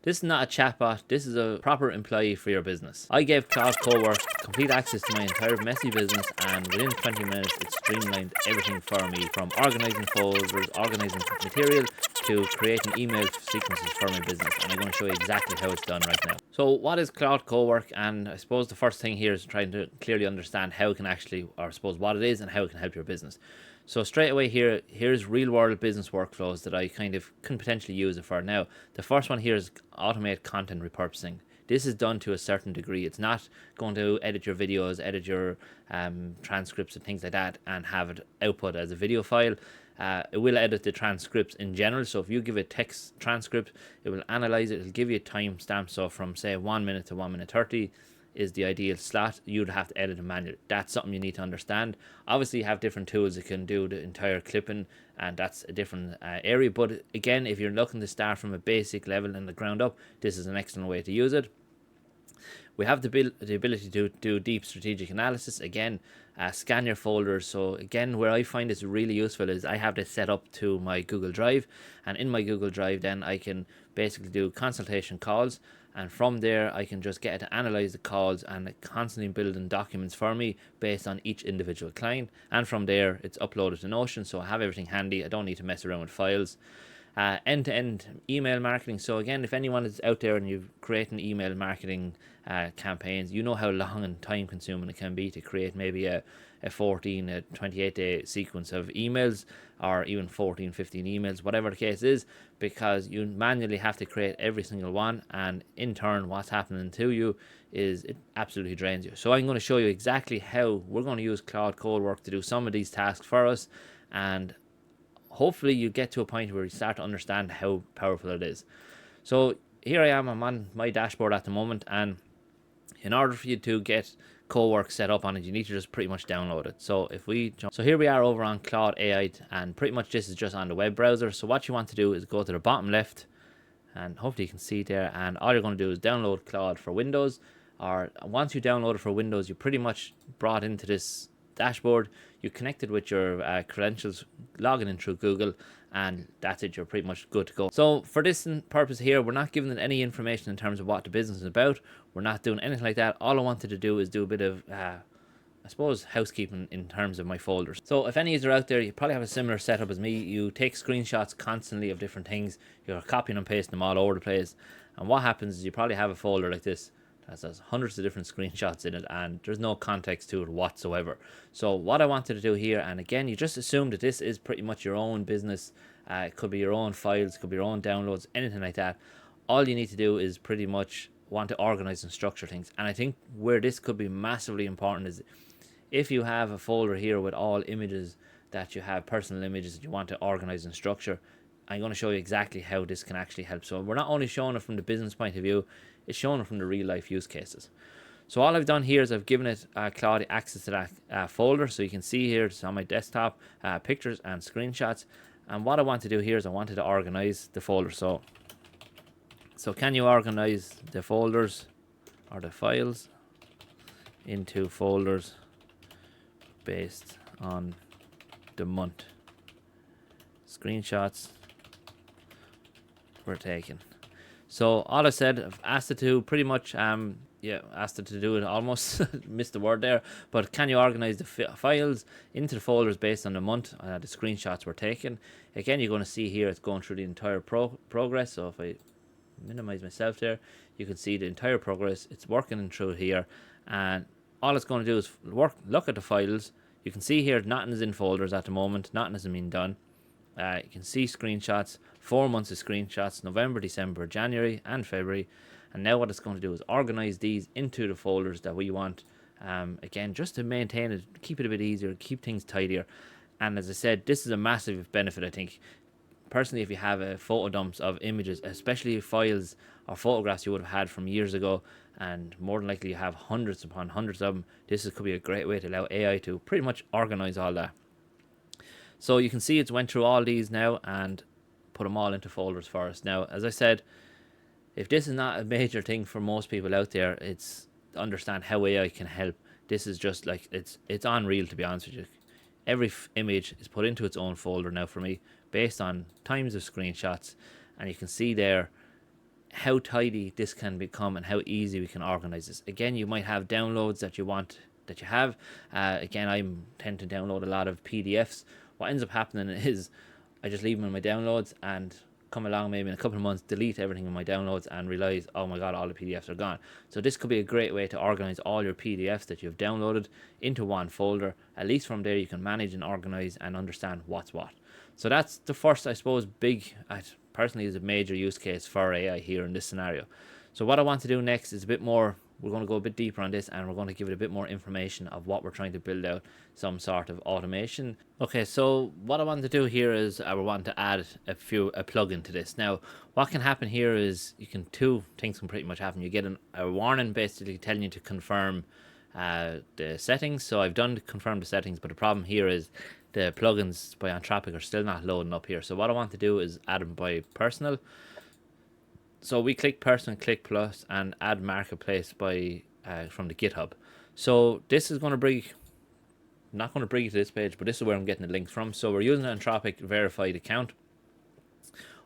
This is not a chatbot, this is a proper employee for your business. I gave Claude Cowork complete access to my entire messy business, and within 20 minutes it streamlined everything for me, from organizing folders, organizing material, to creating email sequences for my business. And I'm going to show you exactly how it's done right now. So what is Claude Cowork? And I suppose the first thing here is trying to clearly understand how it can actually, or I suppose what it is and how it can help your business. So straight away here's real world business workflows that I kind of can potentially use it for. Now, the first one here is automate content repurposing. This is done to a certain degree. It's not going to edit your videos, edit your transcripts and things like that and have it output as a video file. It will edit the transcripts in general. So if you give it text transcript, it will analyze it. It'll give you a timestamp. So from say 1 minute to 1 minute 30 is the ideal slot. You'd have to edit it manually. That's something you need to understand. Obviously you have different tools that can do the entire clipping, and that's a different area. But again, if you're looking to start from a basic level and the ground up, this is an excellent way to use it. We have the ability to do deep strategic analysis. Again, scan your folders. So again, where I find this really useful is I have this set up to my Google Drive, and in my Google Drive then I can basically do consultation calls, and from there I can just get it to analyze the calls and constantly building documents for me based on each individual client. And from there it's uploaded to Notion, so I have everything handy. I don't need to mess around with files. End-to-end email marketing. So again, if anyone is out there and you're creating email marketing campaigns, you know how long and time consuming it can be to create maybe a 28 day sequence of emails, or even 15 emails, whatever the case is, because you manually have to create every single one, and in turn what's happening to you is it absolutely drains you. So I'm going to show you exactly how we're going to use Claude Cowork to do some of these tasks for us, and hopefully you get to a point where you start to understand how powerful it is. So here I am, I'm on my dashboard at the moment, and in order for you to get Cowork set up on it, you need to just pretty much download it. So if we jump, so here we are over on Claude AI, and pretty much this is just on the web browser. So what you want to do is go to the bottom left, and hopefully you can see there, and all you're going to do is download Claude for Windows. Or once you download it for Windows, you're pretty much brought into this dashboard. You connected with your credentials, logging in through Google, and that's it. You're pretty much good to go. So for this purpose here, we're not giving it any information in terms of what the business is about. We're not doing anything like that. All I wanted to do is do a bit of I suppose housekeeping in terms of my folders. So if any of you are out there, you probably have a similar setup as me. You take screenshots constantly of different things. You're copying and pasting them all over the place, and what happens is you probably have a folder like this that has hundreds of different screenshots in it, and there's no context to it whatsoever. So what I wanted to do here, and again, you just assume that this is pretty much your own business. It could be your own files, could be your own downloads, anything like that. All you need to do is pretty much want to organize and structure things. And I think where this could be massively important is if you have a folder here with all images that you have, personal images that you want to organize and structure, I'm going to show you exactly how this can actually help. So we're not only showing it from the business point of view, it's showing it from the real life use cases. So all I've done here is I've given it Claude access to that folder. So you can see here it's on my desktop, pictures and screenshots. And what I want to do here is I wanted to organize the folder. So can you organize the folders or the files into folders based on the month? Screenshots were taken. So all I said, I've asked it to pretty much asked it to do it almost missed the word there, but can you organize the files into the folders based on the month the screenshots were taken? Again, you're going to see here it's going through the entire progress. So if I minimize myself there, you can see the entire progress. It's working through here, and all it's going to do is look at the files. You can see here nothing is in folders at the moment, nothing has been done. You can see screenshots, 4 months of screenshots, November, December, January and February. And now what it's going to do is organize these into the folders that we want. Again, just to maintain it, keep it a bit easier, keep things tidier. And as I said, this is a massive benefit, I think. Personally, if you have photo dumps of images, especially files or photographs you would have had from years ago, and more than likely you have hundreds upon hundreds of them, this could be a great way to allow AI to pretty much organize all that. So you can see it's went through all these now and put them all into folders for us. Now, as I said, if this is not a major thing for most people out there, it's to understand how AI can help. This is just like, it's unreal, to be honest with you. Every image is put into its own folder now for me based on times of screenshots, and you can see there how tidy this can become and how easy we can organize this. Again, you might have downloads that you want that you have. Again, I tend to download a lot of PDFs. What ends up happening is I just leave them in my downloads and come along maybe in a couple of months, delete everything in my downloads and realize, oh my god, all the PDFs are gone. So this could be a great way to organize all your PDFs that you've downloaded into one folder. At least from there you can manage and organize and understand what's what. So that's the first, I suppose, big, personally is a major use case for AI here in this scenario. So what I want to do next is a bit more, we're going to go a bit deeper on this and we're going to give it a bit more information of what we're trying to build out, some sort of automation. Okay, so what I want to do here is we want to add a plugin to this. Now, what can happen here is two things can pretty much happen. You get a warning basically telling you to confirm the settings. So I've done to confirm the settings, but the problem here is the plugins by Anthropic are still not loading up here. So what I want to do is add them by personal. So we click personal, click plus, and add marketplace by from the GitHub. So this is going to bring, not going to bring you to this page, but this is where I'm getting the links from. So we're using an Anthropic verified account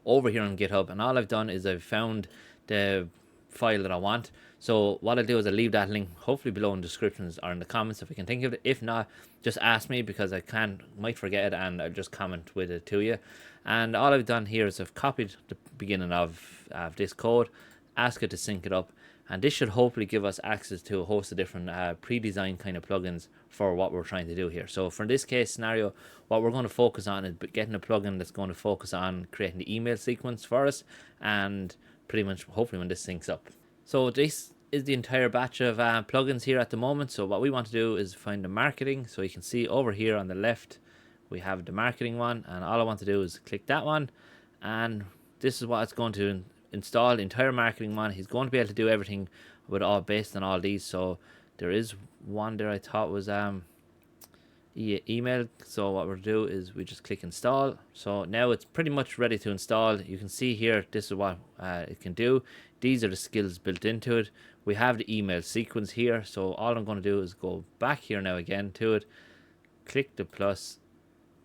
over here on GitHub, and all I've done is I've found the file that I want. So what I'll do is I'll leave that link hopefully below in the descriptions or in the comments if I can think of it. If not, just ask me because I might forget it and I'll just comment with it to you. And all I've done here is I've copied the beginning of this code, ask it to sync it up, and this should hopefully give us access to a host of different pre-designed kind of plugins for what we're trying to do here. So for this case scenario, what we're going to focus on is getting a plugin that's going to focus on creating the email sequence for us, and pretty much hopefully when this syncs up. So this is the entire batch of plugins here at the moment. So what we want to do is find the marketing. So you can see over here on the left we have the marketing one, and all I want to do is click that one, and this is what it's going to install, the entire marketing one. He's going to be able to do everything with all based on all these. So there is one there I thought was email. So what we'll do is we just click install. So now it's pretty much ready to install. You can see here this is what it can do. These are the skills built into it. We have the email sequence here. So all I'm going to do is go back here now again to it, click the plus,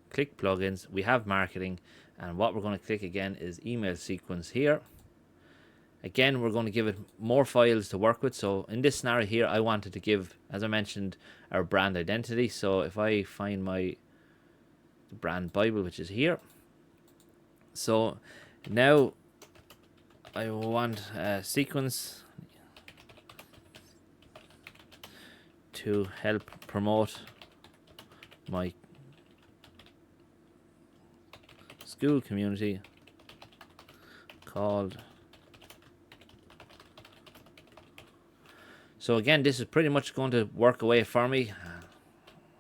click plugins. We have marketing, and what we're going to click again is email sequence here. Again, we're going to give it more files to work with. So in this scenario here, I wanted to give, as I mentioned, our brand identity. So if I find my brand Bible, which is here. So now I want a sequence to help promote my school community called. So again, this is pretty much going to work away for me.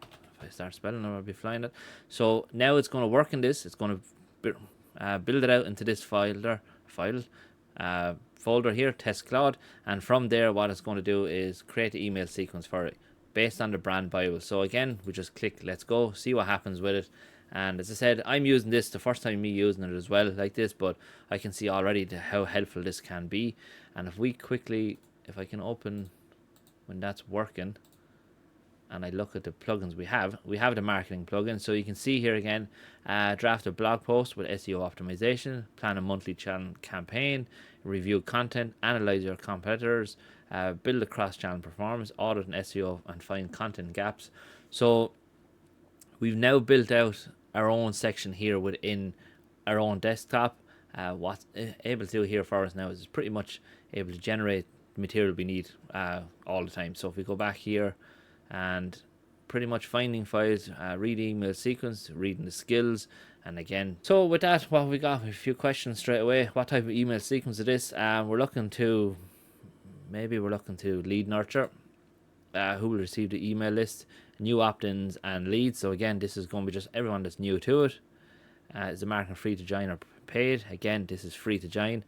If I start spelling, I'll be flying it. So now it's going to work in this. It's going to build it out into this folder here, test Claude. And from there, what it's going to do is create the email sequence for it based on the brand Bible. So again, we just click let's go, see what happens with it. And as I said, I'm using this the first time me using it as well like this, but I can see already how helpful this can be. And if we quickly, if I can open when that's working and I look at the plugins we have the marketing plugin. So you can see here again, draft a blog post with SEO optimization, plan a monthly channel campaign, review content, analyze your competitors, build a cross-channel performance, audit an SEO, and find content gaps. So we've now built out our own section here within our own desktop. What's able to do here for us now is pretty much able to generate the material we need all the time. So if we go back here and pretty much finding files, read email sequence, reading the skills, and again, so with that, what we got, a few questions straight away. What type of email sequence is this? We're looking to lead nurture, who will receive the email list, new opt-ins and leads. So again, this is going to be just everyone that's new to it. Is the marketing free to join or paid? Again, this is free to join.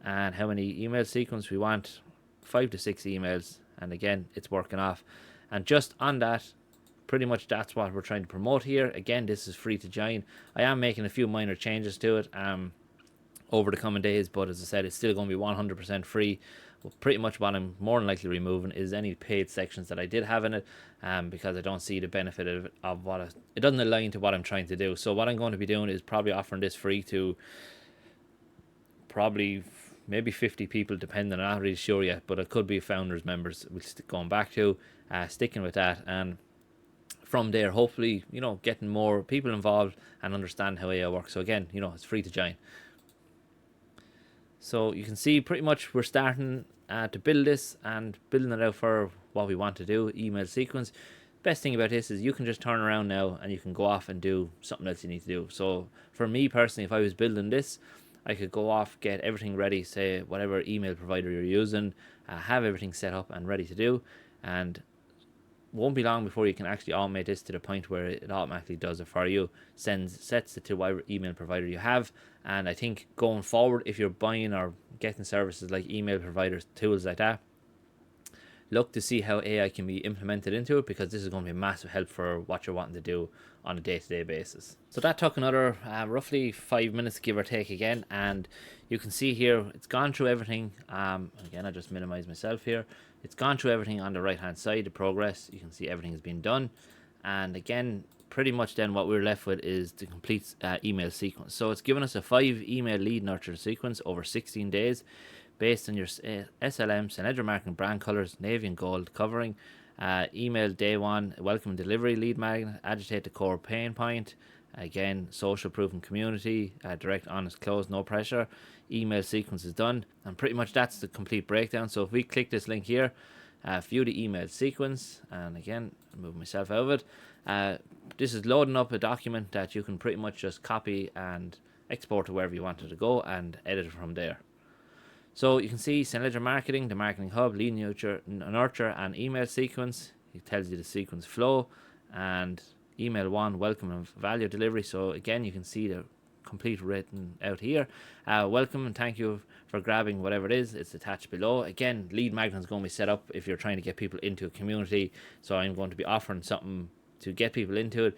And how many email sequence we want? 5 to 6 emails, and again, it's working off. And just on that, pretty much that's what we're trying to promote here. Again, this is free to join. I am making a few minor changes to it over the coming days, but as I said, it's still going to be 100% free. Well, pretty much what I'm more than likely removing is any paid sections that I did have in it, because I don't see the benefit of what it doesn't align to what I'm trying to do. So what I'm going to be doing is probably offering this free to probably maybe 50 people, depending. I'm not really sure yet, but it could be founders members we'll going back to, sticking with that, and from there, hopefully, getting more people involved and understand how AI works. So again, it's free to join. So you can see pretty much we're starting to build this and building it out for what we want to do, email sequence. Best thing about this is you can just turn around now and you can go off and do something else you need to do. So for me personally, if I was building this, I could go off, get everything ready, say whatever email provider you're using, have everything set up and ready to do, and won't be long before you can actually automate this to the point where it automatically does it for you, sets it to whatever email provider you have. And I think going forward, if you're buying or getting services like email providers, tools like that, look to see how AI can be implemented into it, because this is going to be a massive help for what you're wanting to do on a day-to-day basis. So that took another roughly 5 minutes, give or take again, and you can see here it's gone through everything. Again, I just minimize myself here. It's gone through everything on the right hand side, the progress. You can see everything has been done, and again, pretty much then what we're left with is the complete email sequence. So it's given us a 5 email lead nurture sequence over 16 days based on your SLM, Synergy Marketing brand colors, navy and gold covering. Email day 1, welcome and delivery lead magnet, agitate the core pain point. Again, social proof and community, direct, honest, close, no pressure. Email sequence is done, and pretty much that's the complete breakdown. So if we click this link here, view the email sequence, and again, move myself out of it. This is loading up a document that you can pretty much just copy and export to wherever you want it to go and edit it from there. So you can see Synergy Marketing, the marketing hub, lead nurture, and email sequence. It tells you the sequence flow, and email 1, welcome and value delivery. So again, you can see the complete written out here. Welcome and thank you for grabbing whatever it is. It's attached below. Again, lead magnet is going to be set up if you're trying to get people into a community. So I'm going to be offering something to get people into it.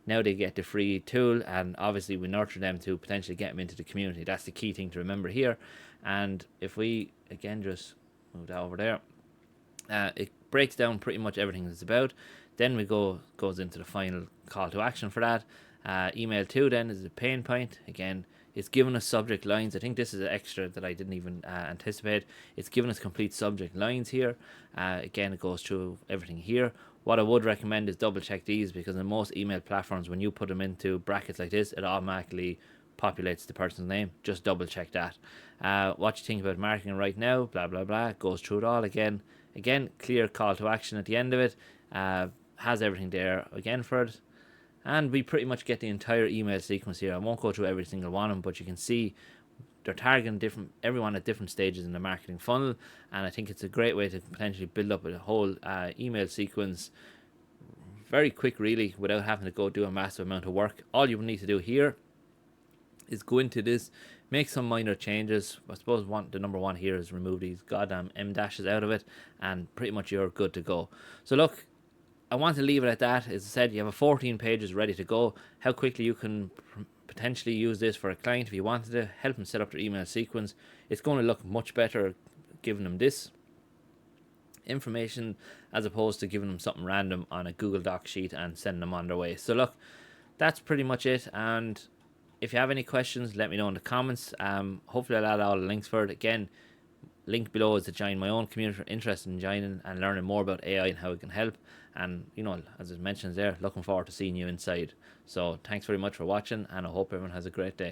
Now they get the free tool, and obviously we nurture them to potentially get them into the community. That's the key thing to remember here. And if we again just move that over there, it breaks down pretty much everything it's about. Then we goes into the final call to action for that. Email 2 then is the pain point. Again, it's given us subject lines. I think this is an extra that I didn't even anticipate. It's given us complete subject lines here. Again, it goes through everything here. What I would recommend is double check these, because in most email platforms, when you put them into brackets like this, it automatically populates the person's name. Just double check that. What you think about marketing right now, blah blah blah, goes through it all again. Clear call to action at the end of it. Has everything there again for it, and we pretty much get the entire email sequence here. I won't go through every single one of them, but you can see they're targeting everyone at different stages in the marketing funnel, and I think it's a great way to potentially build up a whole email sequence very quick, really, without having to go do a massive amount of work. All you need to do here is go into this, make some minor changes. I suppose the number 1 here is remove these goddamn M dashes out of it, and pretty much you're good to go. So look, I want to leave it at that. As I said, you have 14 pages ready to go. How quickly you can potentially use this for a client if you wanted to help them set up their email sequence. It's going to look much better giving them this information as opposed to giving them something random on a Google Doc sheet and sending them on their way. So look, that's pretty much it. And if you have any questions, let me know in the comments. Hopefully I'll add all the links for it. Again, link below is to join my own community if you're interested in joining and learning more about AI and how it can help. And as it mentions there, looking forward to seeing you inside. So thanks very much for watching, and I hope everyone has a great day.